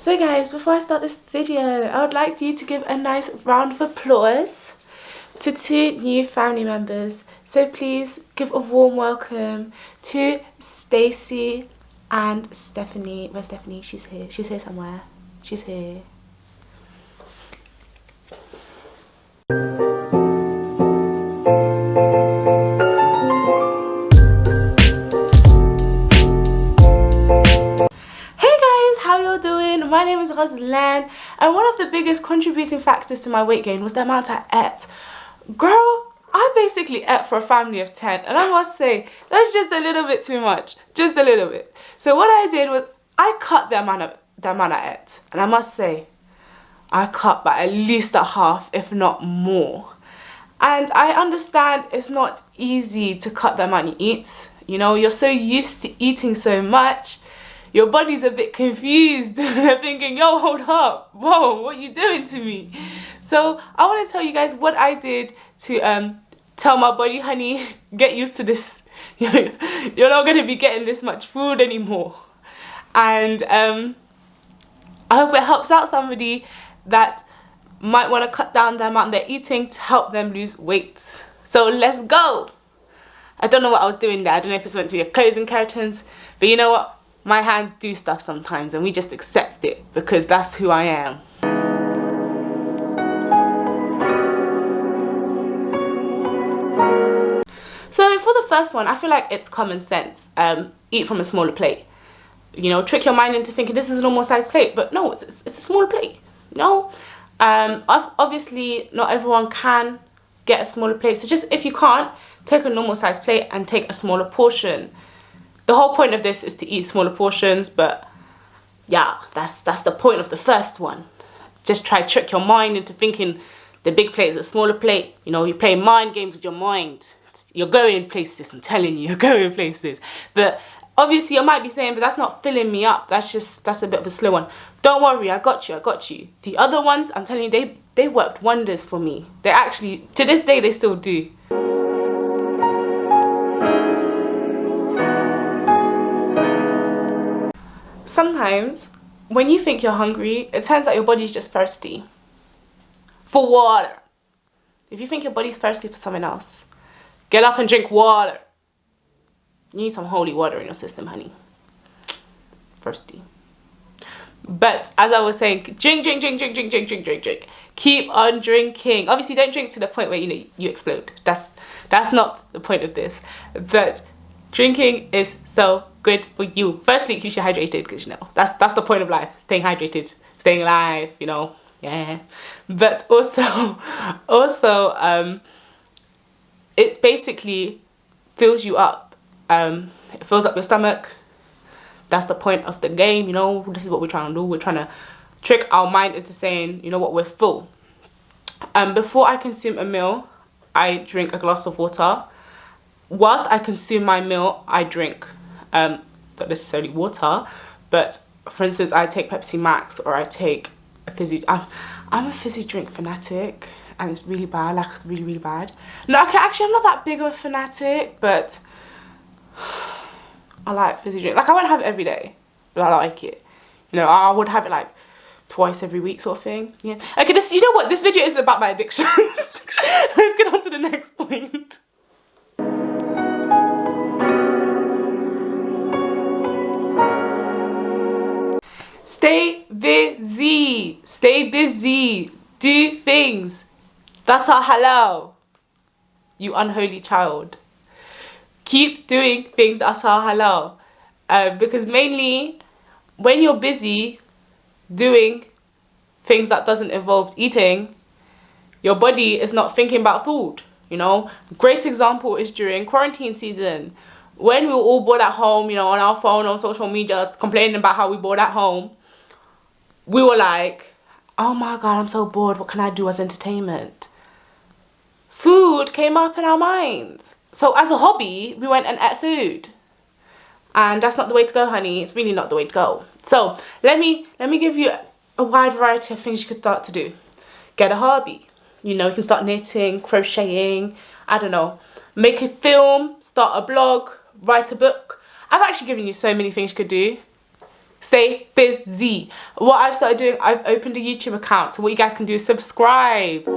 So guys, before I start this video, I would like you to give a nice round of applause to two new family members. So please give a warm welcome to Stacey and Stephanie. Where's Stephanie? She's here. She's here somewhere. She's here. My name is Roslan, and one of the biggest contributing factors to my weight gain was the amount I ate. Girl, I basically ate for a family of 10, and I must say, that's just a little bit too much. Just a little bit. So what I did was, I cut the amount I ate. And I must say, I cut by at least a half, if not more. And I understand it's not easy to cut the amount you eat. You know, you're so used to eating so much. Your body's a bit confused. They're thinking, yo, hold up. Whoa, what are you doing to me? So I want to tell you guys what I did to tell my body, honey, get used to this. You're not going to be getting this much food anymore. And I hope it helps out somebody that might want to cut down the amount they're eating to help them lose weight. So let's go. I don't know what I was doing there. I don't know if it's meant to be a closing curtains, but you know what? My hands do stuff sometimes, and we just accept it because that's who I am. So for the first one, I feel like it's common sense. Eat from a smaller plate. You know, trick your mind into thinking this is a normal size plate, but no, it's a smaller plate. You know, obviously not everyone can get a smaller plate. So just if you can't, take a normal size plate and take a smaller portion. The whole point of this is to eat smaller portions, but yeah, that's the point of the first one. Just try to trick your mind into thinking the big plate is a smaller plate. You know, you're playing mind games with your mind. You're going places, I'm telling you, you're going places. But obviously you might be saying, but that's not filling me up. That's a bit of a slow one. Don't worry, I got you. The other ones, I'm telling you, they worked wonders for me. They actually, to this day, they still do. Sometimes, when you think you're hungry, it turns out your body's just thirsty for water. If you think your body's thirsty for something else, get up and drink water. You need some holy water in your system, honey. Thirsty. But as I was saying, drink. Keep on drinking. Obviously, don't drink to the point where you explode. That's not the point of this. But drinking is so good for you. Firstly, keeps you hydrated, because that's the point of life. Staying hydrated, staying alive, yeah. But also it basically fills you up. It fills up your stomach. That's the point of the game. This is what we're trying to do. We're trying to trick our mind into saying, you know what, we're full. Before I consume a meal, I drink a glass of water. Whilst I consume my meal, I drink not necessarily water, but for instance, I take Pepsi Max, or I take a fizzy. I'm a fizzy drink fanatic, and it's really bad. Like, it's really bad. No, okay, actually, I'm not that big of a fanatic, but I like fizzy drink. Like, I won't have it every day, but I like it. I would have it like twice every week, sort of thing. Yeah. Okay, you know what? This video is about my addictions. Let's get on to the next point. Stay busy, do things that are halal, you unholy child. Keep doing things that are halal, because mainly when you're busy doing things that doesn't involve eating, your body is not thinking about food. Great example is during quarantine season, when we were all bored at home, on our phone, on social media, complaining about how we bored at home. We were like, oh my god, I'm so bored, what can I do as entertainment? Food came up in our minds. So as a hobby, we went and ate food. And that's not the way to go, honey. It's really not the way to go. So let me give you a wide variety of things you could start to do. Get a hobby. You can start knitting, crocheting, I don't know. Make a film, start a blog, write a book. I've actually given you so many things you could do. stay busy. What I've started doing, I've opened a YouTube account, so what you guys can do is subscribe.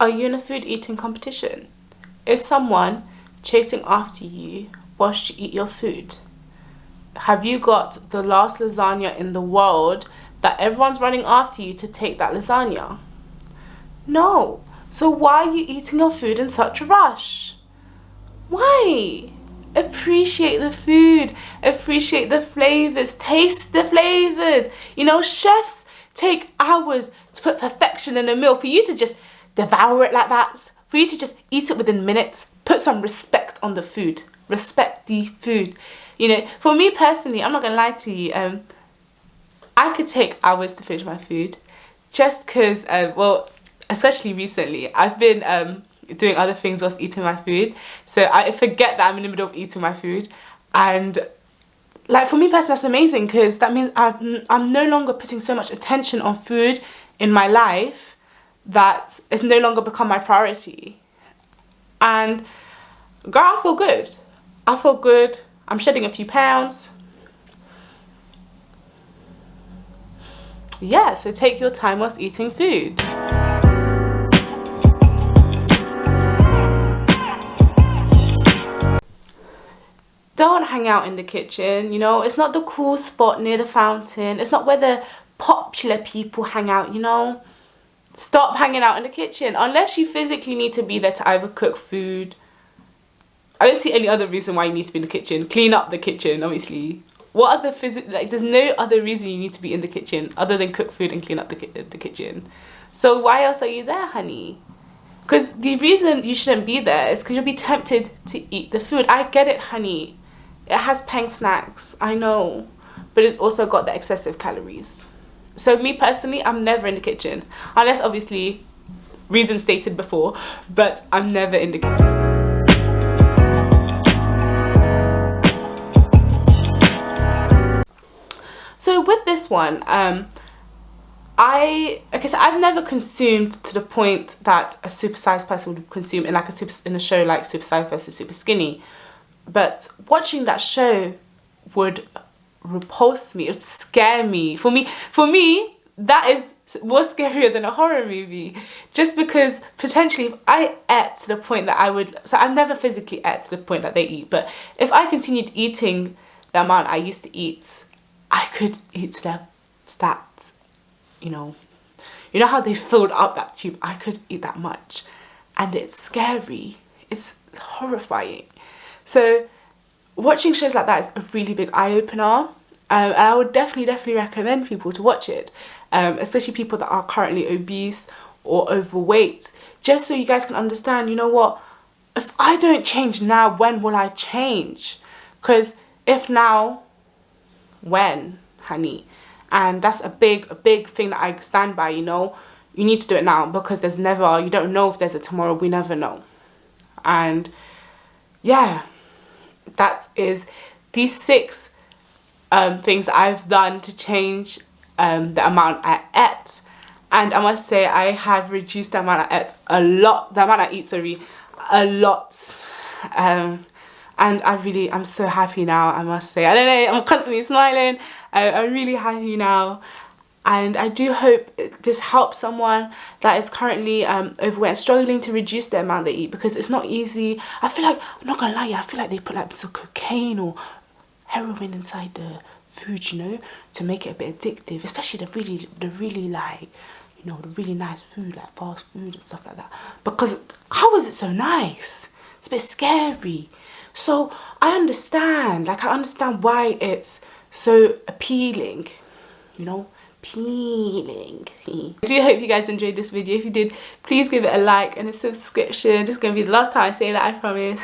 Are you in a food eating competition? Is someone chasing after you whilst you eat your food? Have you got the last lasagna in the world that everyone's running after you to take that lasagna? No. So why are you eating your food in such a rush? Why? Appreciate the food. Appreciate the flavors. Taste the flavors. You know, chefs take hours to put perfection in a meal. For you to just devour it like that, for you to just eat it within minutes, put some respect on the food. Respect the food. You know, for me personally, I'm not gonna lie to you, I could take hours to finish my food, just because, well, especially recently, I've been doing other things whilst eating my food, so I forget that I'm in the middle of eating my food. And like, for me personally, that's amazing, because that means I'm no longer putting so much attention on food in my life that it's no longer become my priority. And girl, I feel good. I feel good. I'm shedding a few pounds. Yeah, so take your time whilst eating food. Don't hang out in the kitchen, you know, it's not the cool spot near the fountain, it's not where the popular people hang out, you know. Stop hanging out in the kitchen unless you physically need to be there to either cook food. I don't see any other reason why you need to be in the kitchen. Clean up the kitchen, obviously. What other like, there's no other reason you need to be in the kitchen other than cook food and clean up the kitchen. So why else are you there, honey? Because the reason you shouldn't be there is because you'll be tempted to eat the food. I get it, honey. It has peng snacks, I know. But it's also got the excessive calories. So me personally, I'm never in the kitchen. Unless, obviously, reasons stated before. But I'm never in the kitchen. So with this one, so I've never consumed to the point that a supersized person would consume in like in a show like Super Size versus Super Skinny. But watching that show would repulse me, it would scare me. For me, that is more scarier than a horror movie. Just because potentially if I ate to the point that I would, so I've never physically ate to the point that they eat, but if I continued eating the amount I used to eat, I could eat that, you know how they filled up that tube, I could eat that much. And it's scary, it's horrifying. So watching shows like that is a really big eye-opener, and I would definitely recommend people to watch it, especially people that are currently obese or overweight, just so you guys can understand, you know what, if I don't change now, when will I change? Because if now, when, honey? And that's a big thing that I stand by, you know. You need to do it now, because there's never, you don't know if there's a tomorrow, we never know. And yeah, that is these 6 things I've done to change the amount I ate. And I must say, I have reduced the amount I ate a lot, the amount I eat, sorry, a lot. And I'm so happy now, I must say. I don't know, I'm constantly smiling. I'm really happy now. And I do hope this helps someone that is currently overweight and struggling to reduce the amount they eat, because it's not easy. I feel like, I'm not gonna lie, I feel like they put like some cocaine or heroin inside the food, you know, to make it a bit addictive, especially the really like, you know, the really nice food, like fast food and stuff like that. Because how is it so nice? It's a bit scary. So I understand why it's so appealing, you know, appealing. I do hope you guys enjoyed this video. If you did, please give it a like and a subscription. This is going to be the last time I say that, I promise.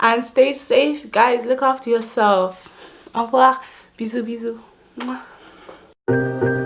And stay safe, guys. Look after yourself. Au revoir. Bisous, bisous. Mwah.